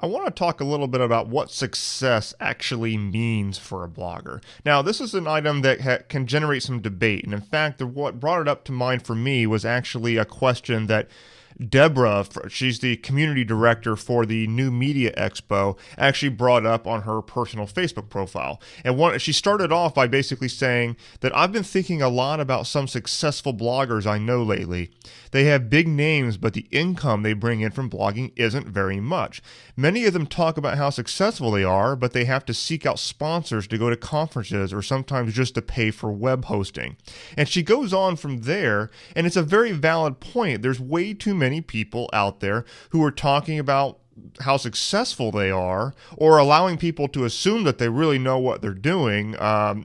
I want to talk a little bit about what success actually means for a blogger. Now, this is an item that can generate some debate, and in fact, what brought it up to mind for me was actually a question that Deborah, she's the community director for the New Media Expo, actually brought up on her personal Facebook profile. And she started off by basically saying that I've been thinking a lot about some successful bloggers I know lately. They have big names, but the income they bring in from blogging isn't very much. Many of them talk about how successful they are, but they have to seek out sponsors to go to conferences or sometimes just to pay for web hosting. And she goes on from there, and it's a very valid point. There's way too many people out there who are talking about how successful they are, or allowing people to assume that they really know what they're doing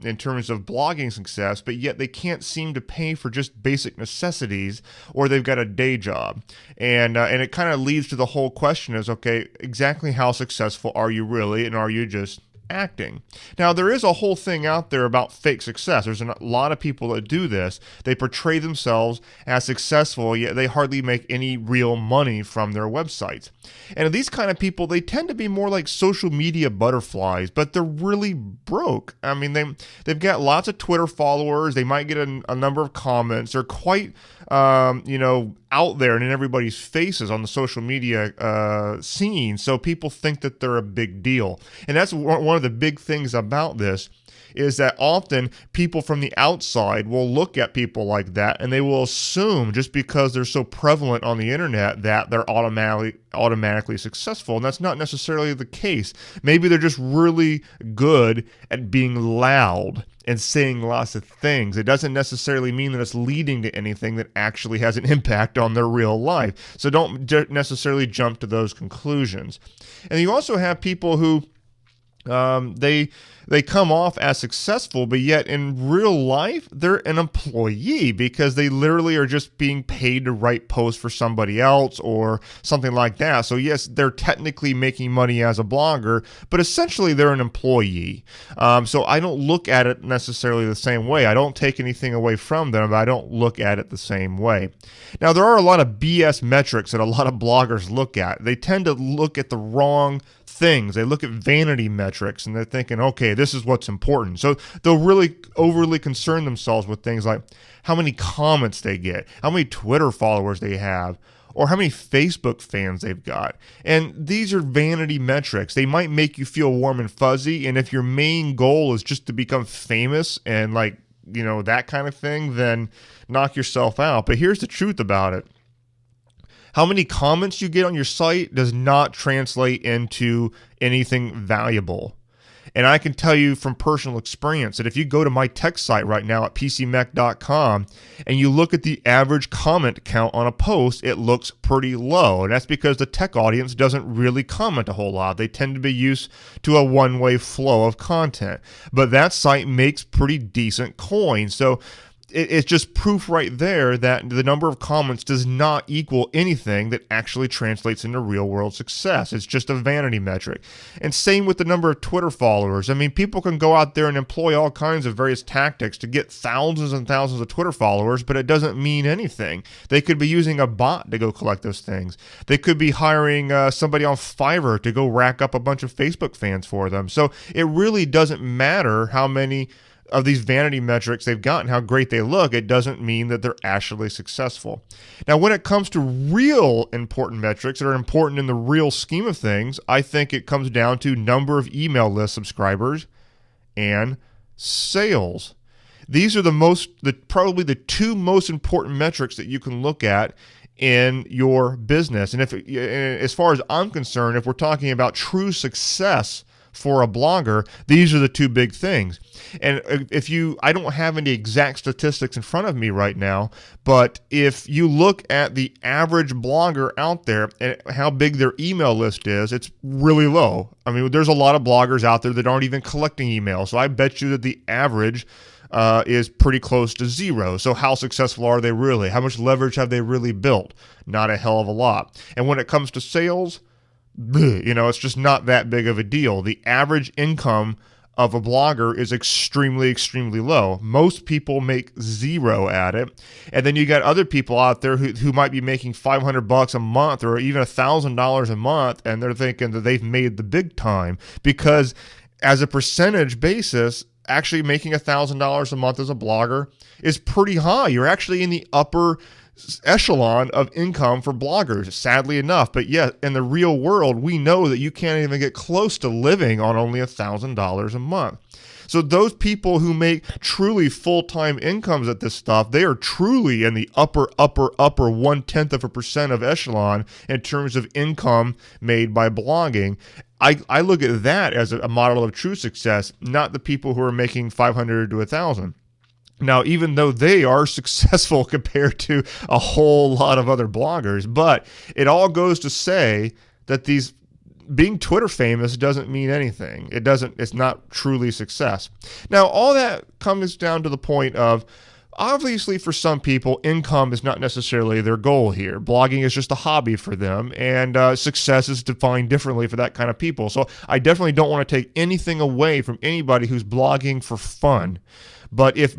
in terms of blogging success, but yet they can't seem to pay for just basic necessities, or they've got a day job. And it kind of leads to the whole question is, okay, exactly how successful are you really, and are you just acting? Now, there is a whole thing out there about fake success. There's a lot of people that do this. They portray themselves as successful, yet they hardly make any real money from their websites. And these kind of people, they tend to be more like social media butterflies, but they're really broke. I mean, they've got lots of Twitter followers. They might get a number of comments. They're quite out there and in everybody's faces on the social media scene. So people think that they're a big deal. And that's one of the big things about this, is that often people from the outside will look at people like that and they will assume, just because they're so prevalent on the internet, that they're automatically successful. And that's not necessarily the case. Maybe they're just really good at being loud and saying lots of things. It doesn't necessarily mean that it's leading to anything that actually has an impact on their real life. So don't necessarily jump to those conclusions. And you also have people who they come off as successful, but yet in real life, they're an employee, because they literally are just being paid to write posts for somebody else or something like that. So yes, they're technically making money as a blogger, but essentially they're an employee. So I don't look at it necessarily the same way. I don't take anything away from them, but I don't look at it the same way. Now, there are a lot of BS metrics that a lot of bloggers look at. They tend to look at the wrong things. They look at vanity metrics and they're thinking, okay, this is what's important. So they'll really overly concern themselves with things like how many comments they get, how many Twitter followers they have, or how many Facebook fans they've got. And these are vanity metrics. They might make you feel warm and fuzzy. And if your main goal is just to become famous and that kind of thing, then knock yourself out. But here's the truth about it. How many comments you get on your site does not translate into anything valuable. And I can tell you from personal experience that if you go to my tech site right now at pcmech.com and you look at the average comment count on a post, it looks pretty low. And that's because the tech audience doesn't really comment a whole lot. They tend to be used to a one-way flow of content. But that site makes pretty decent coin. So it's just proof right there that the number of comments does not equal anything that actually translates into real world success. It's just a vanity metric. And same with the number of Twitter followers. I mean, people can go out there and employ all kinds of various tactics to get thousands and thousands of Twitter followers, but it doesn't mean anything. They could be using a bot to go collect those things. They could be hiring somebody on Fiverr to go rack up a bunch of Facebook fans for them. So it really doesn't matter how many of these vanity metrics they've got and how great they look. It doesn't mean that they're actually successful. Now, when it comes to real important metrics that are important in the real scheme of things, I think it comes down to number of email list subscribers and sales. These are probably the two most important metrics that you can look at in your business. And as far as I'm concerned, if we're talking about true success for a blogger, these are the two big things. And I don't have any exact statistics in front of me right now, but if you look at the average blogger out there and how big their email list is, it's really low. I mean, there's a lot of bloggers out there that aren't even collecting emails. So I bet you that the average is pretty close to zero. So how successful are they really? How much leverage have they really built? Not a hell of a lot. And when it comes to sales, it's just not that big of a deal. The average income of a blogger is extremely, extremely low. Most people make zero at it. And then you got other people out there who might be making $500 a month or even $1,000 a month, and they're thinking that they've made the big time, because as a percentage basis, actually making $1,000 a month as a blogger is pretty high. You're actually in the upper echelon of income for bloggers, sadly enough. But yet, in the real world, we know that you can't even get close to living on only $1,000 a month. So those people who make truly full-time incomes at this stuff, they are truly in the upper 1/10% of echelon in terms of income made by blogging. I look at that as a model of true success, not the people who are making 500 to 1,000. Now, even though they are successful compared to a whole lot of other bloggers, but it all goes to say that being Twitter famous doesn't mean anything. It's not truly success. Now, all that comes down to the point of, obviously for some people, income is not necessarily their goal here. Blogging is just a hobby for them, and success is defined differently for that kind of people. So I definitely don't want to take anything away from anybody who's blogging for fun. But if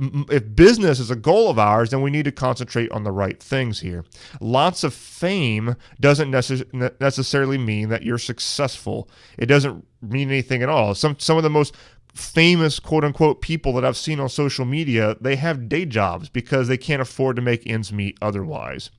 business is a goal of ours, then we need to concentrate on the right things here. Lots of fame doesn't necessarily mean that you're successful. It doesn't mean anything at all. Some of the most famous quote-unquote people that I've seen on social media, they have day jobs because they can't afford to make ends meet otherwise.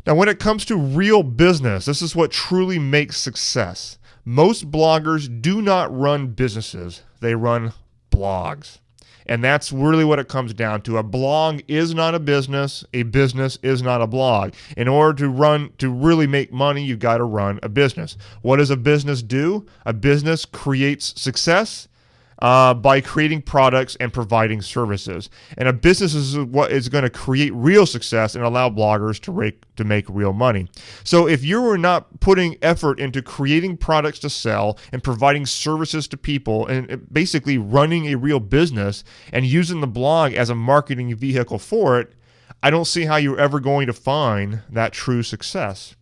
Now, when it comes to real business, this is what truly makes success. Most bloggers do not run businesses. They run blogs. And that's really what it comes down to. A blog is not a business is not a blog. In order to really make money, you've got to run a business. What does a business do? A business creates success by creating products and providing services. And a business is what is going to create real success and allow bloggers to make real money. So if you are not putting effort into creating products to sell and providing services to people and basically running a real business and using the blog as a marketing vehicle for it, I don't see how you're ever going to find that true success.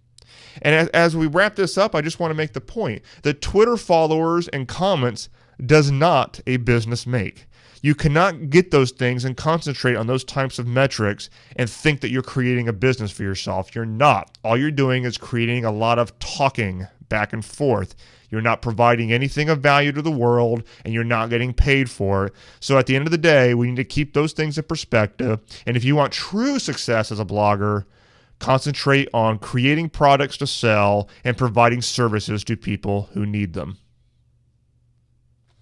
And as we wrap this up, I just want to make the point that Twitter followers and comments does not a business make. You cannot get those things and concentrate on those types of metrics and think that you're creating a business for yourself. You're not. All you're doing is creating a lot of talking back and forth. You're not providing anything of value to the world, and you're not getting paid for it. So at the end of the day, we need to keep those things in perspective. And if you want true success as a blogger, concentrate on creating products to sell and providing services to people who need them.